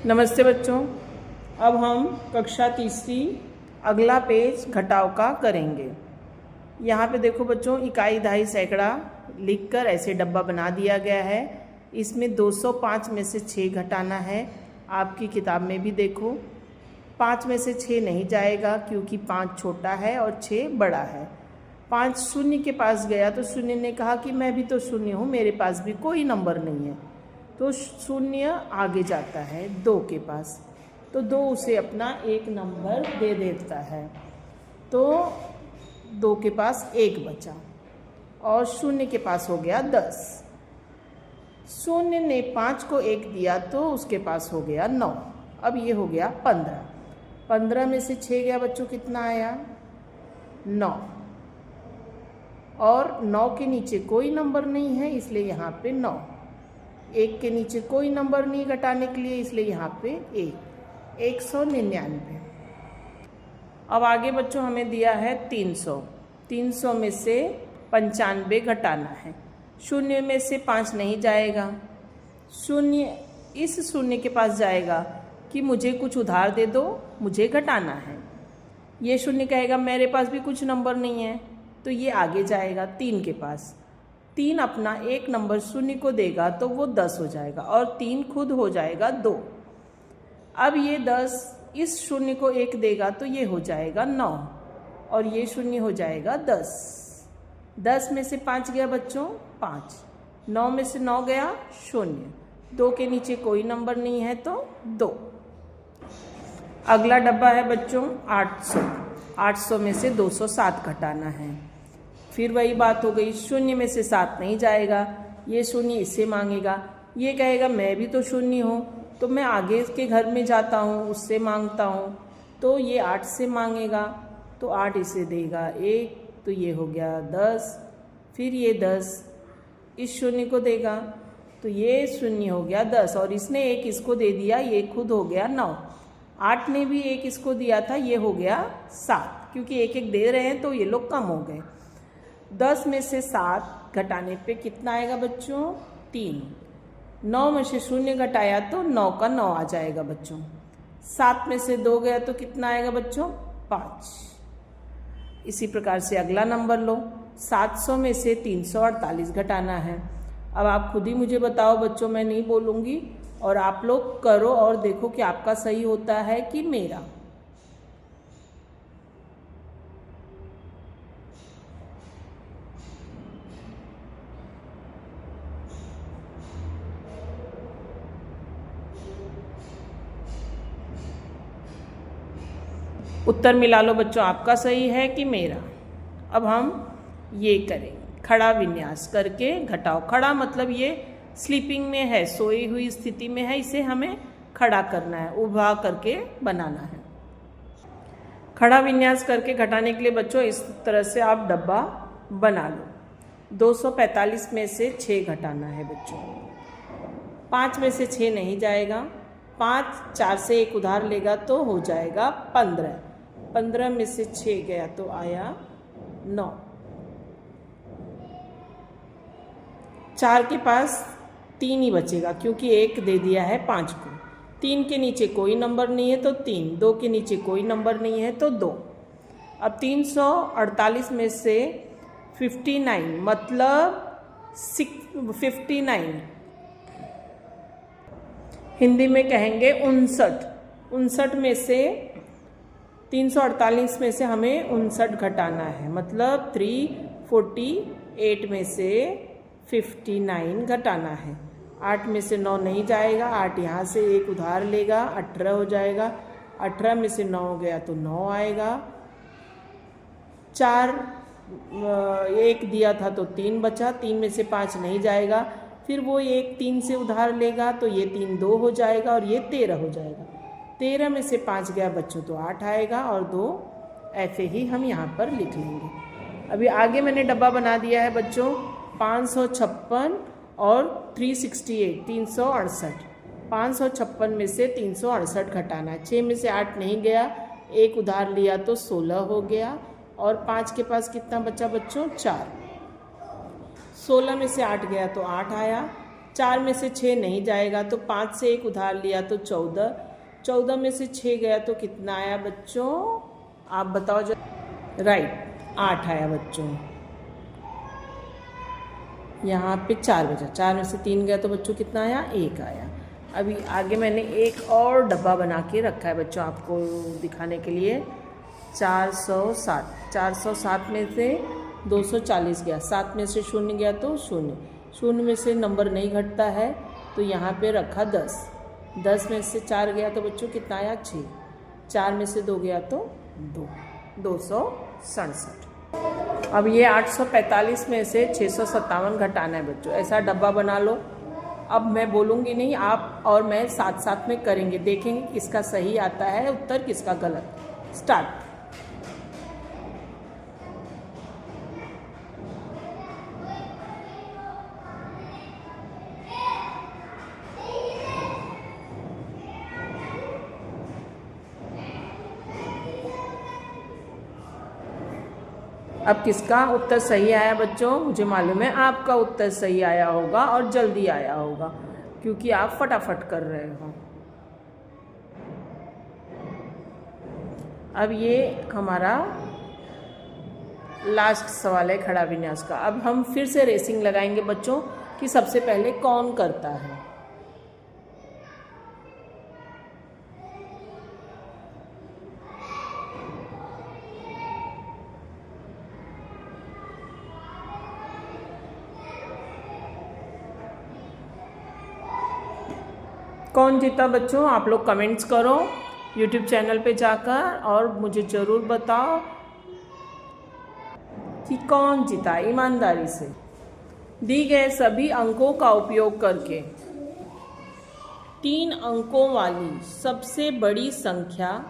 नमस्ते बच्चों। अब हम कक्षा तीसरी अगला पेज घटाव का करेंगे। यहाँ पे देखो बच्चों, इकाई दहाई सैकड़ा लिखकर ऐसे डब्बा बना दिया गया है। इसमें 205 में से 6 घटाना है। आपकी किताब में भी देखो 5 में से 6 नहीं जाएगा क्योंकि 5 छोटा है और 6 बड़ा है। 5 शून्य के पास गया तो शून्य ने कहा कि मैं भी तो शून्य हूँ, मेरे पास भी कोई नंबर नहीं है, तो शून्य आगे जाता है 2 के पास, तो 2 उसे अपना एक नंबर दे देता है, तो 2 के पास 1 बचा और शून्य के पास हो गया 10। शून्य ने 5 को 1 दिया तो उसके पास हो गया 9। अब ये हो गया 15। 15 में से 6 गया बच्चों, कितना आया 9, और 9 के नीचे कोई नंबर नहीं है इसलिए यहाँ पे 9। 1 के नीचे कोई नंबर नहीं घटाने के लिए इसलिए यहाँ पे 1, 199। अब आगे बच्चों हमें दिया है 300। 300 में से 95 घटाना है। शून्य में से 5 नहीं जाएगा। शून्य इस शून्य के पास जाएगा कि मुझे कुछ उधार दे दो, मुझे घटाना है। ये शून्य कहेगा मेरे पास भी कुछ नंबर नहीं है, तो ये आगे जाएगा 3 के पास। 3 अपना एक नंबर शून्य को देगा तो वो 10 हो जाएगा और 3 खुद हो जाएगा 2। अब ये 10 इस शून्य को 1 देगा तो ये हो जाएगा 9 और ये शून्य हो जाएगा 10। 10 में से 5 गया बच्चों 5, 9 में से 9 गया 0, 2 के नीचे कोई नंबर नहीं है तो 2। अगला डब्बा है बच्चों 800। 800 में से 207 घटाना है। फिर वही बात हो गई, शून्य में से 7 नहीं जाएगा, ये शून्य इससे मांगेगा। ये कहेगा मैं भी तो शून्य हूँ, तो मैं आगे के घर में जाता हूँ, उससे मांगता हूँ, तो ये 8 से मांगेगा, तो 8 इसे देगा 1, तो ये हो गया 10। फिर ये 10 इस शून्य को देगा तो ये शून्य हो गया 10 और इसने 1 इसको दे दिया, ये खुद हो गया 9। 8 ने भी 1 इसको दिया था, ये हो गया 7, क्योंकि 1-1 दे रहे हैं तो ये लोग कम हो गए। 10 में से 7 घटाने पे कितना आएगा बच्चों 3। 9 में से 0 घटाया तो 9 का 9 आ जाएगा बच्चों। 7 में से 2 गया तो कितना आएगा बच्चों 5। इसी प्रकार से अगला नंबर लो। 700 में से 348 घटाना है। अब आप खुद ही मुझे बताओ बच्चों, मैं नहीं बोलूँगी, और आप लोग करो और देखो कि आपका सही होता है कि मेरा। उत्तर मिला लो बच्चों, आपका सही है कि मेरा। अब हम ये करेंगे, खड़ा विन्यास करके घटाओ। खड़ा मतलब ये स्लीपिंग में है, सोई हुई स्थिति में है, इसे हमें खड़ा करना है, उभा करके बनाना है। खड़ा विन्यास करके घटाने के लिए बच्चों इस तरह से आप डब्बा बना लो। 245 में से 6 घटाना है बच्चों। 5 में से 6 नहीं जाएगा। 5 4 से 1 उधार लेगा तो हो जाएगा 15। 15 में से 6 गया तो आया 9। 4 के पास 3 ही बचेगा क्योंकि 1 दे दिया है 5 को। 3 के नीचे कोई नंबर नहीं है तो 3, 2 के नीचे कोई नंबर नहीं है तो 2। अब 348 में से 59 मतलब 59 हिंदी में कहेंगे 59। 59 में से 348 में से हमें 59 घटाना है, मतलब 348 में से 59 घटाना है। 8 में से 9 नहीं जाएगा, 8 यहाँ से 1 उधार लेगा, 18 हो जाएगा। 18 में से 9 गया तो 9 आएगा। 4 1 दिया था तो 3 बचा, 3 में से 5 नहीं जाएगा। फिर वो 1 3 से उधार लेगा तो ये 3 2 हो जाएगा और ये 13 हो जाएगा। 13 में से 5 गया बच्चों तो 8 आएगा और 2 ऐसे ही हम यहाँ पर लिख लेंगे। अभी आगे मैंने डब्बा बना दिया है बच्चों 556 और 368 368। 556 में से 368 घटाना है। 6 में से 8 नहीं गया, 1 उधार लिया तो 16 हो गया और 5 के पास कितना बचा बच्चों 4। 16 में से 8 गया तो 8 आया। 4 में से 6 नहीं जाएगा तो 5 से 1 उधार लिया तो 14, 14 में से 6 गया तो कितना आया बच्चों, आप बताओ जो। राइट, 8 आया बच्चों। यहाँ पे 4 बचा, 4 में से 3 गया तो बच्चों कितना आया, 1 आया। अभी आगे मैंने एक और डब्बा बना के रखा है बच्चों आपको दिखाने के लिए। 407, 407 में से 240 गया, 7 में से 0 गया तो 0, 0 में से नंबर नहीं घटता है तो यहाँ पे रखा 10, 10 में से 4 गया तो बच्चों कितना आया, 6, 4 में से 2 गया तो 2, 267। अब ये 845 में से 657 घटाना है बच्चों। ऐसा डब्बा बना लो। अब मैं बोलूँगी नहीं, आप और मैं साथ साथ में करेंगे, देखेंगे किसका सही आता है उत्तर, किसका गलत। स्टार्ट। अब किसका उत्तर सही आया बच्चों, मुझे मालूम है आपका उत्तर सही आया होगा और जल्दी आया होगा क्योंकि आप फटाफट कर रहे हो। अब ये हमारा लास्ट सवाल है खड़ा विन्यास का। अब हम फिर से रेसिंग लगाएंगे बच्चों कि सबसे पहले कौन करता है। कौन जीता बच्चों, आप लोग कमेंट्स करो यूट्यूब चैनल पे जाकर और मुझे ज़रूर बताओ कि कौन जीता ईमानदारी से। दी गए सभी अंकों का उपयोग करके 3 अंकों वाली सबसे बड़ी संख्या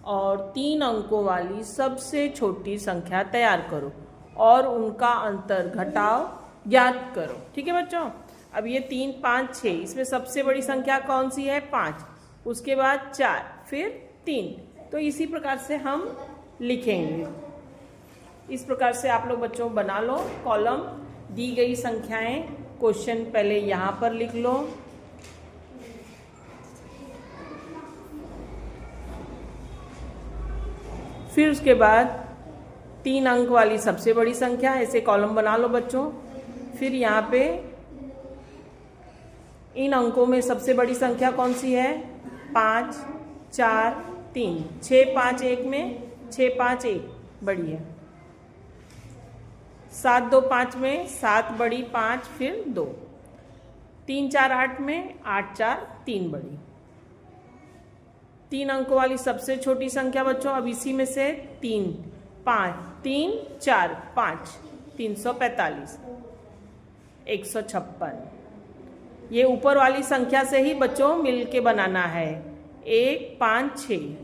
और 3 अंकों वाली सबसे छोटी संख्या तैयार करो और उनका अंतर घटाव ज्ञात करो। ठीक है बच्चों। अब ये 3, 5, 6, इसमें सबसे बड़ी संख्या कौन सी है, 5, उसके बाद 4, फिर 3। तो इसी प्रकार से हम लिखेंगे। इस प्रकार से आप लोग बच्चों बना लो कॉलम। दी गई संख्याएं, क्वेश्चन पहले यहाँ पर लिख लो, फिर उसके बाद 3 अंक वाली सबसे बड़ी संख्या, ऐसे कॉलम बना लो बच्चों। फिर यहाँ पे इन अंकों में सबसे बड़ी संख्या कौन सी है, 5, 4, 3, 6, 5, 1 में 6, 5, 1 बड़ी है। 7, 2, 5 में 7 बड़ी, 5 फिर 2, 3, 4, 8 में 8, 4, 3 बड़ी। 3 अंकों वाली सबसे छोटी संख्या बच्चों, अब इसी में से 3, 5, 3, 4, 5, 345, 156। ये ऊपर वाली संख्या से ही बच्चों मिल के बनाना है। 1, 5, 6,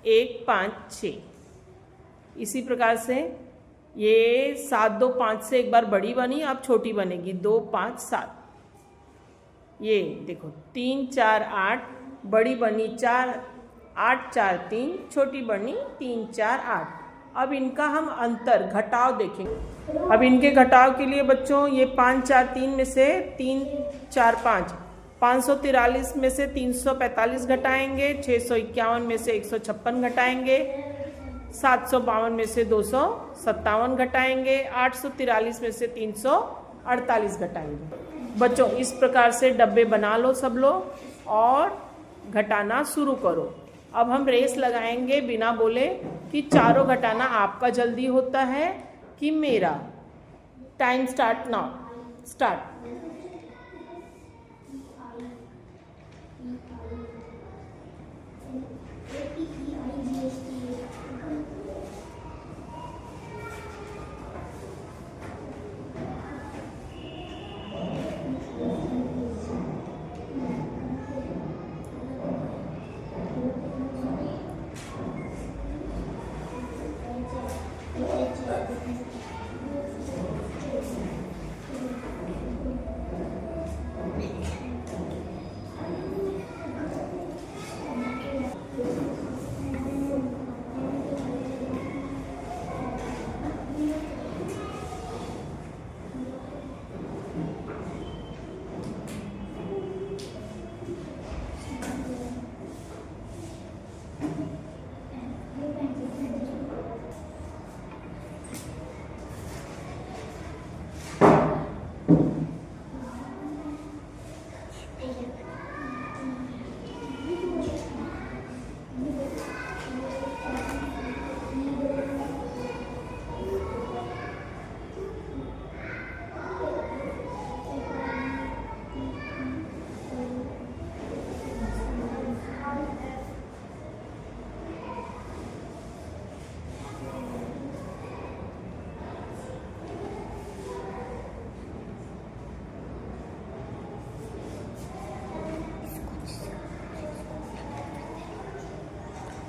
1, 5, 6। इसी प्रकार से ये 7, 2, 5 से एक बार बड़ी बनी, अब छोटी बनेगी 2, 5, 7। ये देखो 3, 4, 8 बड़ी बनी 4, 8, 4, 3 छोटी बनी 3, 4, 8। अब इनका हम अंतर घटाव देखेंगे। अब इनके घटाव के लिए बच्चों ये 5, 4, 3 में से 3, 4, 5, 543 में से 345 घटाएंगे, 651 में से 156 घटाएंगे, 752 में से 257 घटाएंगे, 843 में से 348 घटाएंगे। बच्चों इस प्रकार से डब्बे बना लो सब लोग और घटाना शुरू करो। अब हम रेस लगाएंगे बिना बोले कि चारों घटाना आपका जल्दी होता है कि मेरा। Time start now, start.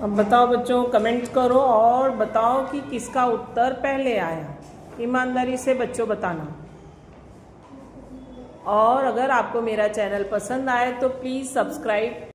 अब बताओ बच्चों, कमेंट करो और बताओ कि किसका उत्तर पहले आया। ईमानदारी से बच्चों बताना। और अगर आपको मेरा चैनल पसंद आए तो प्लीज़ सब्सक्राइब